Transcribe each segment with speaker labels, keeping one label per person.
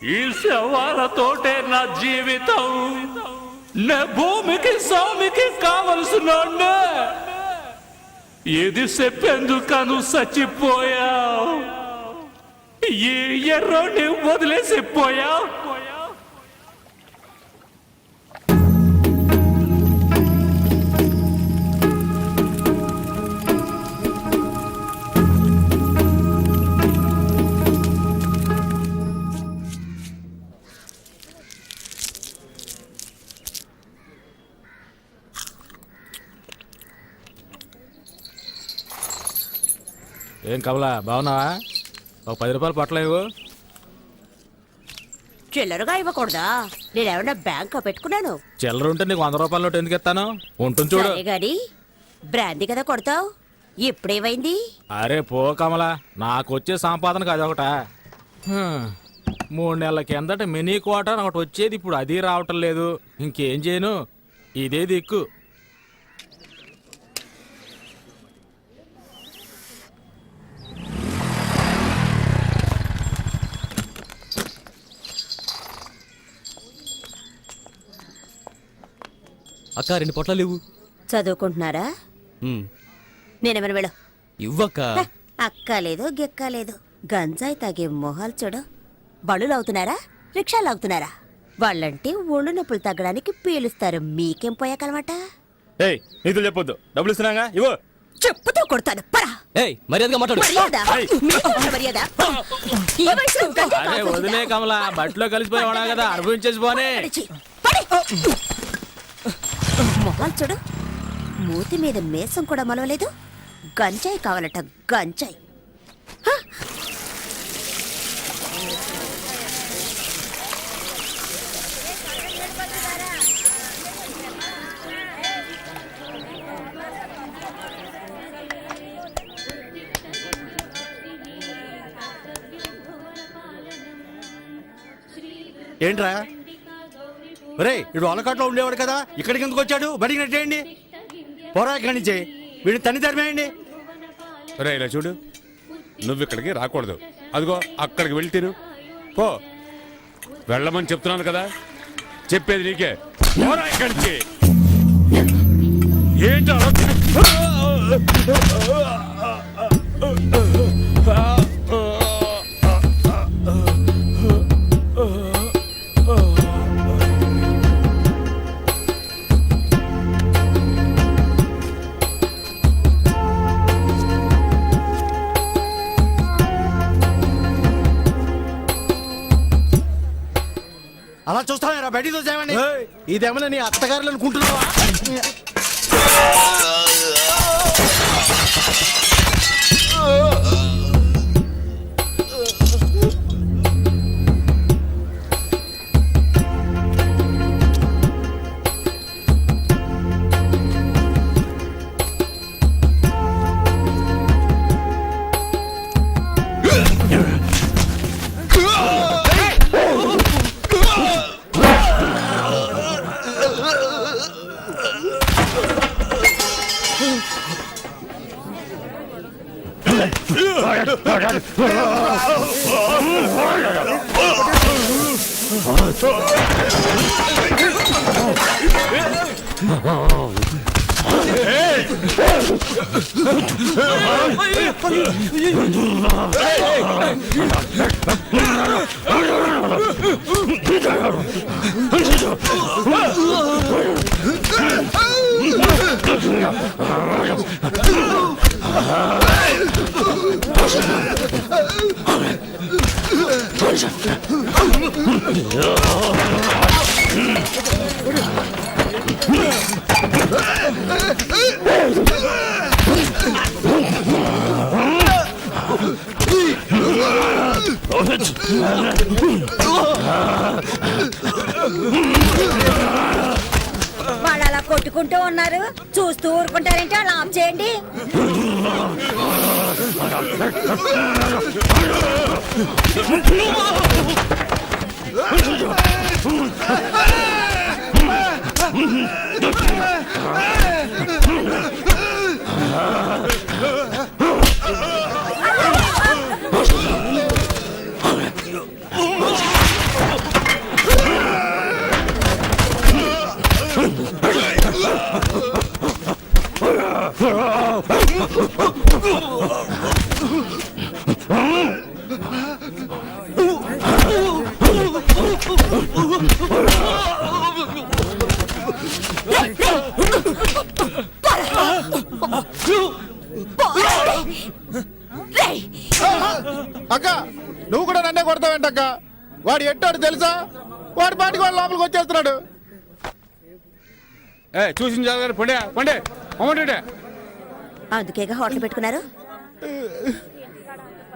Speaker 1: ఈ శవాలతోటే నా జీవితం. నా భూమికి స్వామికి కావలసిన ఏది చెప్పేందుకను చచ్చిపోయావు. ఈ ఎర్రోని వదిలేసిపోయావు.
Speaker 2: ఏం కమలా బాగున్నావా? ఒక 10 రూపాయలు పట్టలేవు.
Speaker 3: చిల్లరగా ఇవ్వకూడదా? నేనేమన్నా బ్యాంక్ పెట్టుకున్నాను.
Speaker 2: చిల్లర ఉంటే నీకు 100 రూపాయల నోటు ఎందుకు ఇస్తాను? ఉంటుంది చూడు.
Speaker 3: గాని బ్రాందీ కదా కొడతావు, ఇప్పుడేమైంది?
Speaker 2: అరే పో కమలా, నాకు వచ్చే సంపాదనకు అదొకట. 3 నెలల కిందట మినీ క్వార్టర్ ఒకటి వచ్చేది, ఇప్పుడు అది రావటం లేదు. ఇంకేం చేయను, ఇదే దిక్కు.
Speaker 4: అక్క 2 పొట్లాలు ఇవ్వు.
Speaker 3: చదువుకుంటున్నారా? నేనేమన్నా వెళ్ళు.
Speaker 4: ఇవ్వక్క.
Speaker 3: అక్కలేదు గిక్కలేదు, గంజాయి తాగే మొహాలు చూడు. బళ్ళు అవుతున్నారా, రిక్షాలు అవుతున్నారా? వాళ్ళంటే ఒళ్ళు నొప్పులు తగ్గడానికి పీలుస్తారు. మీకేం పోయాకనమాట?
Speaker 5: నీతులు చెప్పొద్దు, డబ్బులు ఇస్తున్నాగా ఇవ్వు.
Speaker 3: చెప్పుతో కొడతాను, పరా.
Speaker 4: మర్యాదగా మాట్లాడు.
Speaker 2: అరే వదిలే కమలా, బట్టలో కలిసిపోయావా కదా, అనుభవించేసి పోనే.
Speaker 3: మొహాలు చూడు, మూతి మీద మేసం కూడా మొలవలేదు. గంజాయి కావాలట, గంజాయి.
Speaker 5: ఏంట్రా రే, ఇడు అలకాట్లో ఉండేవాడు కదా, ఇక్కడికి ఎందుకు వచ్చాడు? బడికి నెట్టేయండి, పోరా ఇక్కడి నుంచి. వీడిని తన్ని తరిమేయండి. రే ఇలా చూడు, నువ్వు ఇక్కడికి రాకూడదు. అదిగో అక్కడికి వెళ్ళి తిరు పో. వెళ్ళమని చెప్తున్నాను కదా, చెప్పేది నీకే. పోరా ఇక్కడి నుంచి. ఏంటో అలా చూస్తారా? బయటికి చూసామండి.
Speaker 2: ఇదేమన్నా నీ అత్తగారులు అనుకుంటున్నావా?
Speaker 3: వాళ్ళు అలా కొట్టుకుంటూ ఉన్నారు, చూస్తూ ఊరుకుంటారంటే అలా ఆఫ్ చేయండి. రేయ్!
Speaker 6: అక్క నువ్వు కూడా నన్నే కొడతావేంటక్క? వాడు ఎట్టాడు తెలుసా? వాడి పాటికి వాడు లోపలికి వచ్చేస్తున్నాడు.
Speaker 5: చూసిన జాగ్రత్త పండే పండే అమ్మంటే
Speaker 3: అందుకేగా హోటల్ పెట్టుకున్నారు.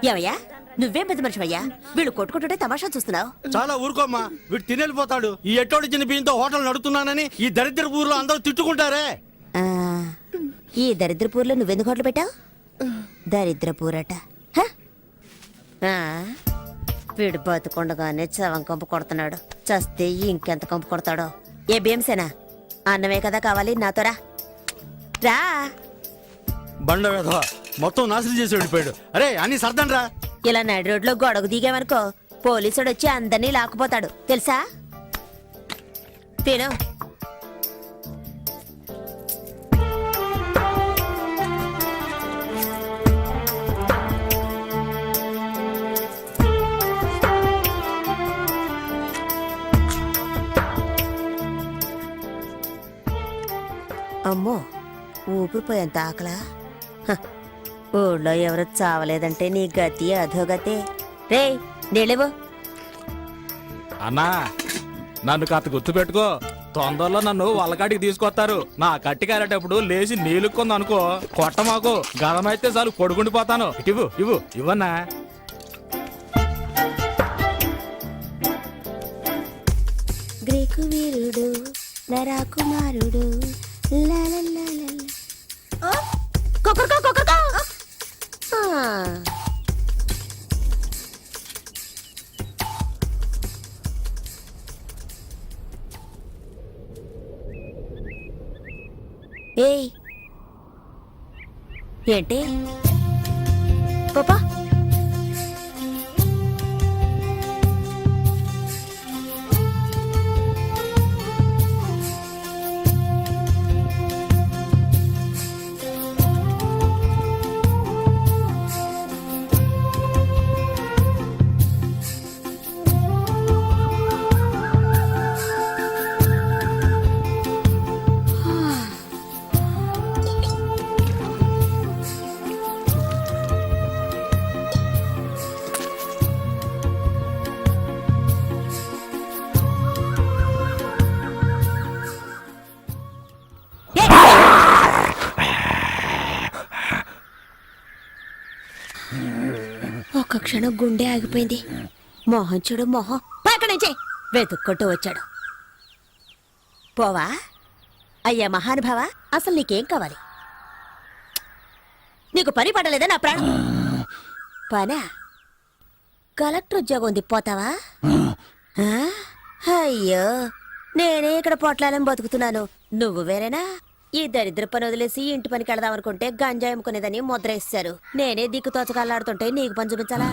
Speaker 3: ఏమయ్యా నువ్వేం పెద్ద మనిషివయ్యా? వీళ్ళు కొట్టుకుంటుంటే తమాషా చూస్తున్నావు.
Speaker 5: చాలా ఊరుకోమ్మా, వీడు తినేళ్ళిపోతాడు. ఈ ఎట్టోడి చిన్న బియ్యంతో హోటల్ నడుపుతున్నానని ఈ దరిద్ర ఊర్లో అందరూ తిట్టుకుంటారే.
Speaker 3: ఆ, ఈ దరిద్రపూర్లో నువ్వెందుకు హోటల్ పెట్టావు? దరిద్రపూరట. హ? ఆ, వీడు బతుకుండగానే చవం కంపు కొడుతున్నాడు. చస్తే ఇంకెంత కంపు కొడతాడో. ఏ భీమసేనా, అన్నమే కదా కావాలి, నాతో రా. రా.
Speaker 5: బండ వేధ మొత్తం నాశనం చేసి వెళ్ళిపోయాడు. అరే అన్ని సర్దండి రా.
Speaker 3: ఇలా నడి రోడ్లో గొడవ దిగామనుకో పోలీసుడు వచ్చి అందరినీ లాక్కుపోతాడు తెలుసా? తిను. అమ్మో ఊపిరిపోయేంత ఆకలా. హ, ఊళ్ళో ఎవరు చావలేదంటే నీ గతి అధోగతే. రే నీళ్ళేవు.
Speaker 2: అన్నా నన్ను కాస్త గుర్తుపెట్టుకో, తొందరలో నన్ను వాళ్ళకాడికి తీసుకొస్తారు. నా కట్టి కారేటప్పుడు లేచి నీళ్ళుకుంది అనుకో, కొట్ట మాకు గదమైతే చాలు కొడుకుండిపోతాను. ఇవ్వు ఇవ్వు ఇవ్వన్నా.
Speaker 3: గ్రీకు వీరుడు నరాకుమారుడు లాలలాలల. ఓ, కొకరకో, కొకరకో. ఆ. ఏయ్ ఏంటి పాపా? ఒక్క క్షణం గుండె ఆగిపోయింది. మోహన్ చూడు మోహన్ పక్కన నుంచి వెతుక్కుంటూ వచ్చాడు. పోవా అయ్యా మహానుభావా, అసలు నీకేం కావాలి? నీకు పని పడలేదా నా ప్రాణం? పనా? కలెక్టర్ ఉద్యోగం ఉంది, పోతావా? ఆ? అయ్యో నేనే ఇక్కడ పొట్లాలని బతుకుతున్నాను, నువ్వు వేరేనా? ఈ దరిద్ర పని వదిలేసి ఇంటి పనికి వెళదాం అనుకుంటే గంజాయి అమ్ముకునేదని ముద్ర వేస్తారు. నేనే దిక్కు తోచకాలాడుతుంటే నీకు పని చూపించాలా?